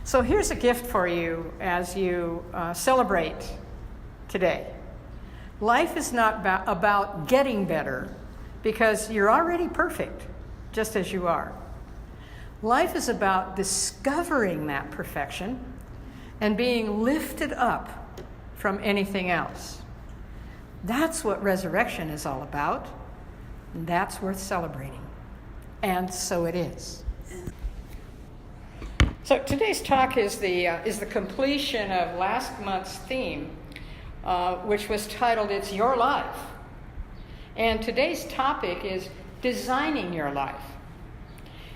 So here's a gift for you as you celebrate today. Life is not about getting better, because you're already perfect, just as you are. Life is about discovering that perfection and being lifted up from anything else. That's what resurrection is all about, and that's worth celebrating. And so it is. So today's talk is the completion of last month's theme, which was titled, It's Your Life. And today's topic is designing your life.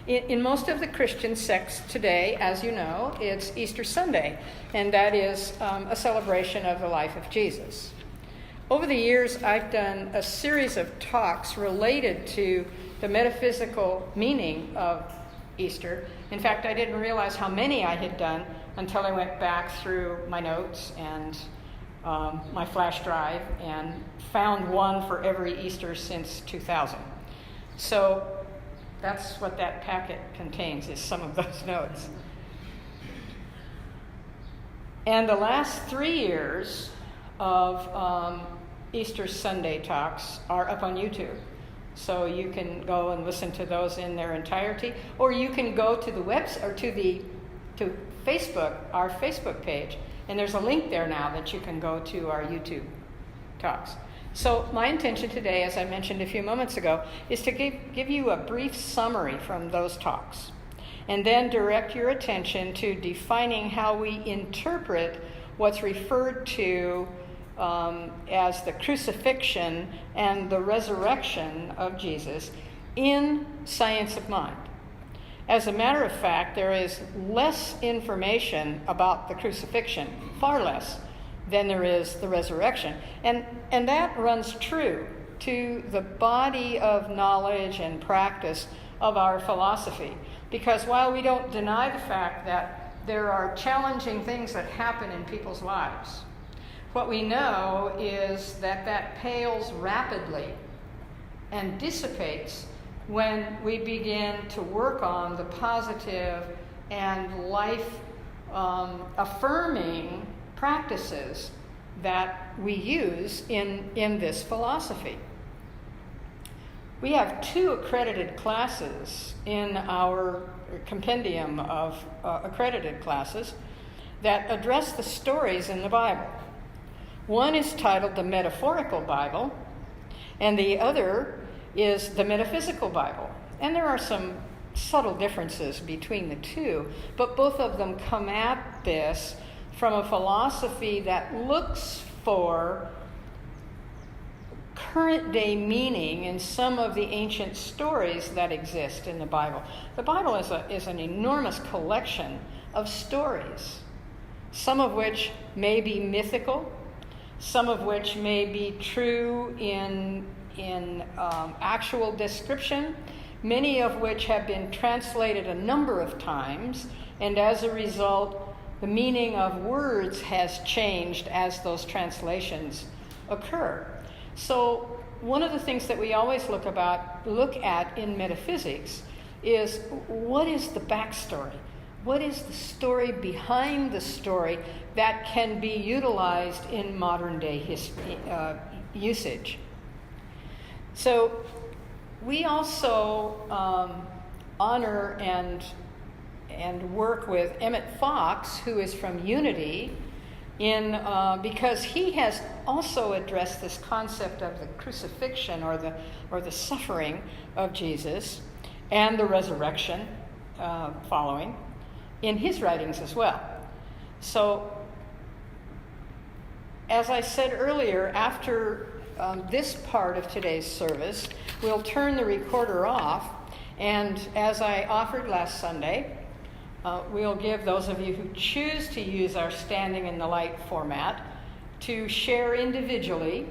In most of the Christian sects today, as you know, it's Easter Sunday, and that is a celebration of the life of Jesus. Over the years, I've done a series of talks related to the metaphysical meaning of Easter. In fact, I didn't realize how many I had done until I went back through my notes and my flash drive and found one for every Easter since 2000. So that's what that packet contains, is some of those notes. And the last 3 years of Easter Sunday talks are up on YouTube. So you can go and listen to those in their entirety, or you can go to the website or to Facebook, our Facebook page, and there's a link there now that you can go to our YouTube talks. So my intention today, as I mentioned a few moments ago, is to give you a brief summary from those talks, and then direct your attention to defining how we interpret what's referred to as the crucifixion and the resurrection of Jesus in science of mind. As a matter of fact, there is less information about the crucifixion, far less, than there is the resurrection. And that runs true to the body of knowledge and practice of our philosophy. Because while we don't deny the fact that there are challenging things that happen in people's lives, what we know is that pales rapidly and dissipates when we begin to work on the positive and life-affirming practices that we use in this philosophy. We have 2 accredited classes in our compendium of accredited classes that address the stories in the Bible. One is titled the Metaphorical Bible, and the other is the Metaphysical Bible. And there are some subtle differences between the two, but both of them come at this from a philosophy that looks for current day meaning in some of the ancient stories that exist in the Bible. The Bible is an enormous collection of stories, some of which may be mythical, some of which may be true in actual description, many of which have been translated a number of times, and as a result, the meaning of words has changed as those translations occur. So one of the things that we always look at in metaphysics is, what is the backstory? What is the story behind the story that can be utilized in modern day usage? So we also honor and work with Emmett Fox, who is from Unity, because he has also addressed this concept of the crucifixion or the suffering of Jesus and the resurrection following in his writings as well. So, as I said earlier, after this part of today's service, we'll turn the recorder off, and as I offered last Sunday, we'll give those of you who choose to use our Standing in the Light format to share individually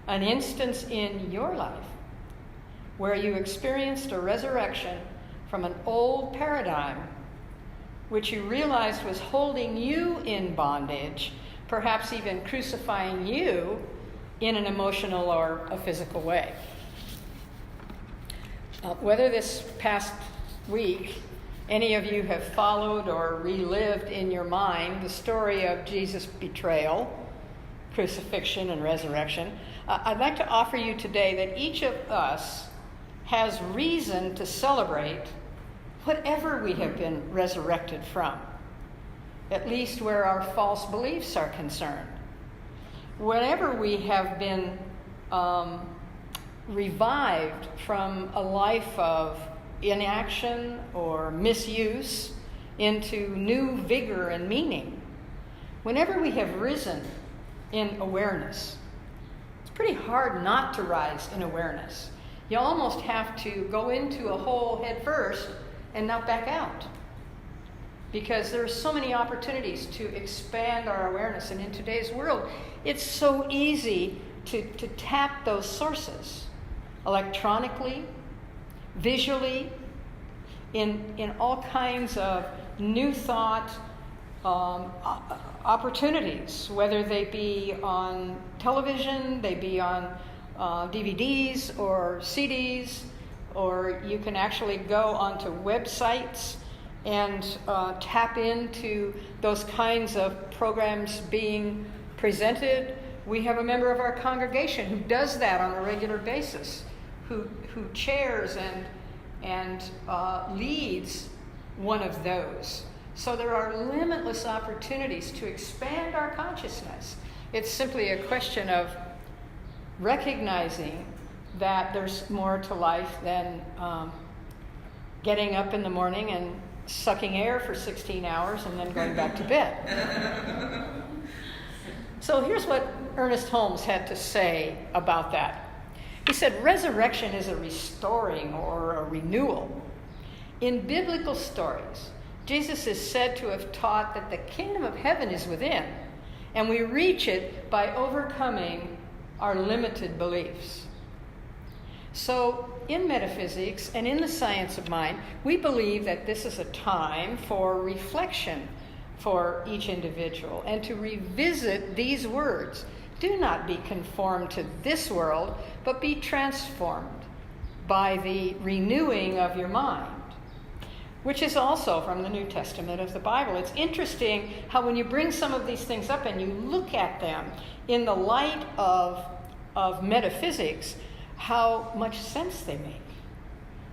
an instance in your life where you experienced a resurrection from an old paradigm which you realized was holding you in bondage, perhaps even crucifying you in an emotional or a physical way. Whether this past week Any of you have followed or relived in your mind the story of Jesus' betrayal, crucifixion, and resurrection, I'd like to offer you today that each of us has reason to celebrate whatever we have been resurrected from, at least where our false beliefs are concerned. Whenever we have been revived from a life of inaction or misuse into new vigor and meaning, whenever we have risen in awareness, it's pretty hard not to rise in awareness. You almost have to go into a hole head first and not back out, because there are so many opportunities to expand our awareness. And in today's world, it's so easy to tap those sources electronically, visually, in all kinds of new thought opportunities, whether they be on television, they be on DVDs or CDs, or you can actually go onto websites and tap into those kinds of programs being presented. We have a member of our congregation who does that on a regular basis, who chairs and leads one of those. So there are limitless opportunities to expand our consciousness. It's simply a question of recognizing that there's more to life than getting up in the morning and sucking air for 16 hours and then going back to bed. So here's what Ernest Holmes had to say about that. He said, resurrection is a restoring or a renewal. In biblical stories, Jesus is said to have taught that the kingdom of heaven is within, and we reach it by overcoming our limited beliefs. So in metaphysics and in the science of mind, we believe that this is a time for reflection for each individual and to revisit these words. Do not be conformed to this world, but be transformed by the renewing of your mind, which is also from the New Testament of the Bible. It's interesting how when you bring some of these things up and you look at them in the light of metaphysics, how much sense they make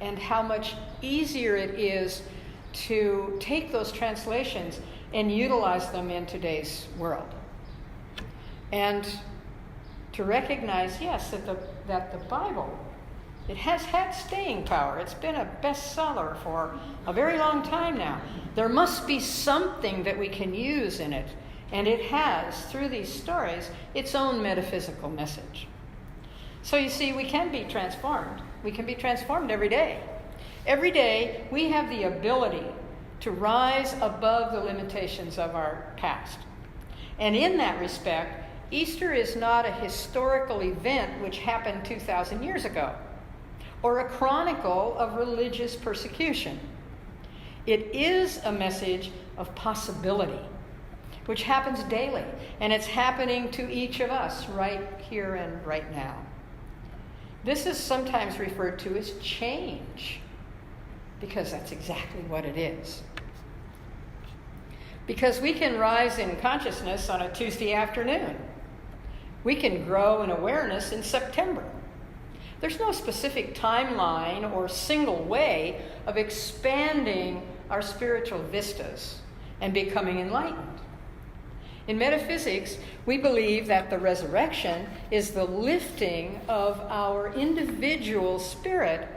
and how much easier it is to take those translations and utilize them in today's world. And to recognize, yes, that the Bible, it has had staying power. It's been a bestseller for a very long time now. There must be something that we can use in it. And it has, through these stories, its own metaphysical message. So you see, we can be transformed. We can be transformed every day. Every day, we have the ability to rise above the limitations of our past. And in that respect, Easter is not a historical event which happened 2,000 years ago, or a chronicle of religious persecution. It is a message of possibility, which happens daily, and it's happening to each of us right here and right now. This is sometimes referred to as change, because that's exactly what it is. Because we can rise in consciousness on a Tuesday afternoon. We can grow in awareness in September. There's no specific timeline or single way of expanding our spiritual vistas and becoming enlightened. In metaphysics, we believe that the resurrection is the lifting of our individual spirit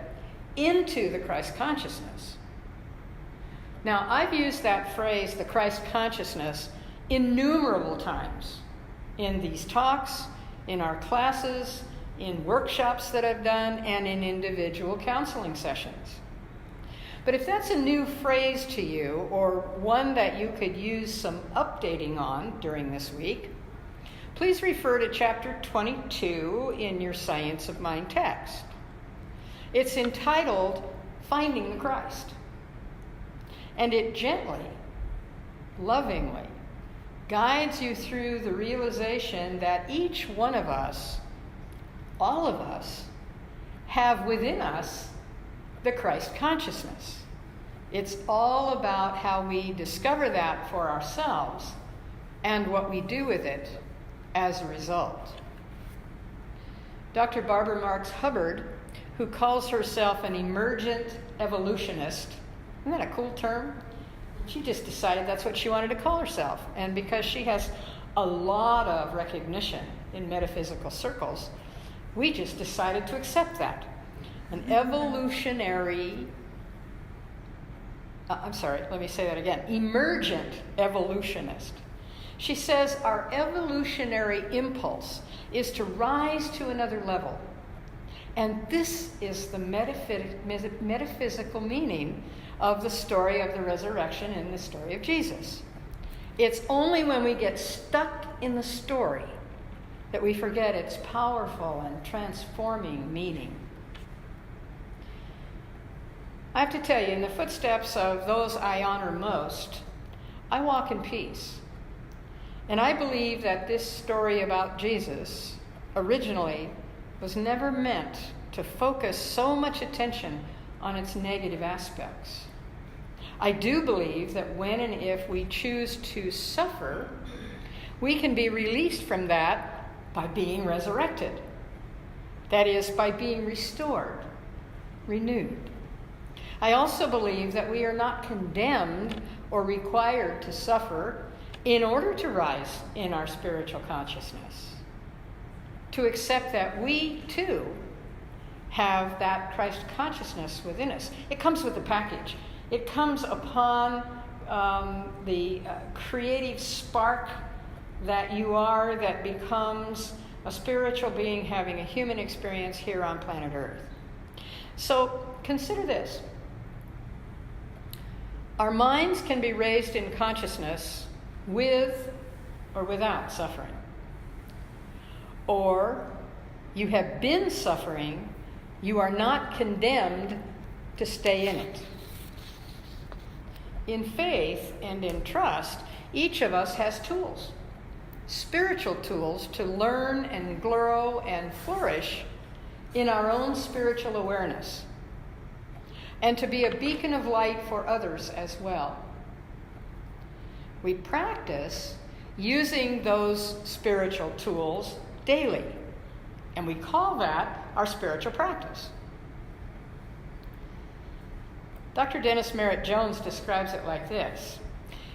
into the Christ consciousness. Now, I've used that phrase, the Christ consciousness, innumerable times in these talks, in our classes, in workshops that I've done, and in individual counseling sessions. But if that's a new phrase to you, or one that you could use some updating on during this week, please refer to chapter 22 in your Science of Mind text. It's entitled, Finding the Christ. And it gently, lovingly, guides you through the realization that each one of us, all of us, have within us the Christ consciousness. It's all about how we discover that for ourselves and what we do with it as a result. Dr. Barbara Marx Hubbard, who calls herself an emergent evolutionist, isn't that a cool term? She just decided that's what she wanted to call herself. And because she has a lot of recognition in metaphysical circles, we just decided to accept that. An evolutionary, emergent evolutionist. She says our evolutionary impulse is to rise to another level. And this is the metaphysical meaning of the story of the resurrection and the story of Jesus. It's only when we get stuck in the story that we forget its powerful and transforming meaning. I have to tell you, in the footsteps of those I honor most, I walk in peace. And I believe that this story about Jesus originally was never meant to focus so much attention on its negative aspects. I do believe that when and if we choose to suffer, we can be released from that by being resurrected. That is, by being restored, renewed. I also believe that we are not condemned or required to suffer in order to rise in our spiritual consciousness. To accept that we, too, have that Christ consciousness within us. It comes with the package. It comes upon the creative spark that you are that becomes a spiritual being having a human experience here on planet Earth. So consider this. Our minds can be raised in consciousness with or without suffering. Or you have been suffering, you are not condemned to stay in it. In faith and in trust, each of us has tools, spiritual tools to learn and grow and flourish in our own spiritual awareness, and to be a beacon of light for others as well. We practice using those spiritual tools daily, and we call that our spiritual practice. Dr. Dennis Merritt Jones describes it like this.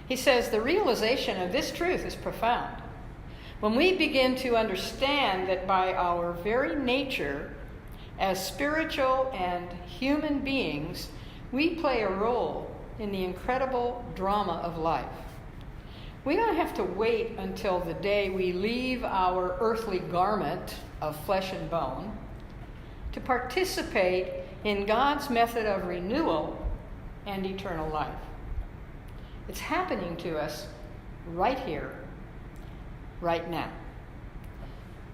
He says, the realization of this truth is profound. When we begin to understand that by our very nature, as spiritual and human beings, we play a role in the incredible drama of life. We don't have to wait until the day we leave our earthly garment of flesh and bone to participate in God's method of renewal and eternal life. It's happening to us right here, right now.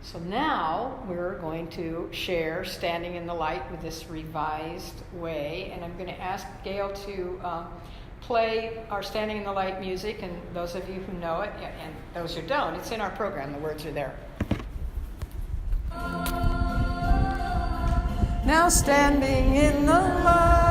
So now we're going to share Standing in the Light with this revised way, and I'm going to ask Gail to play our Standing in the Light music, and those of you who know it, and those who don't, it's in our program, the words are there. Now standing in the light,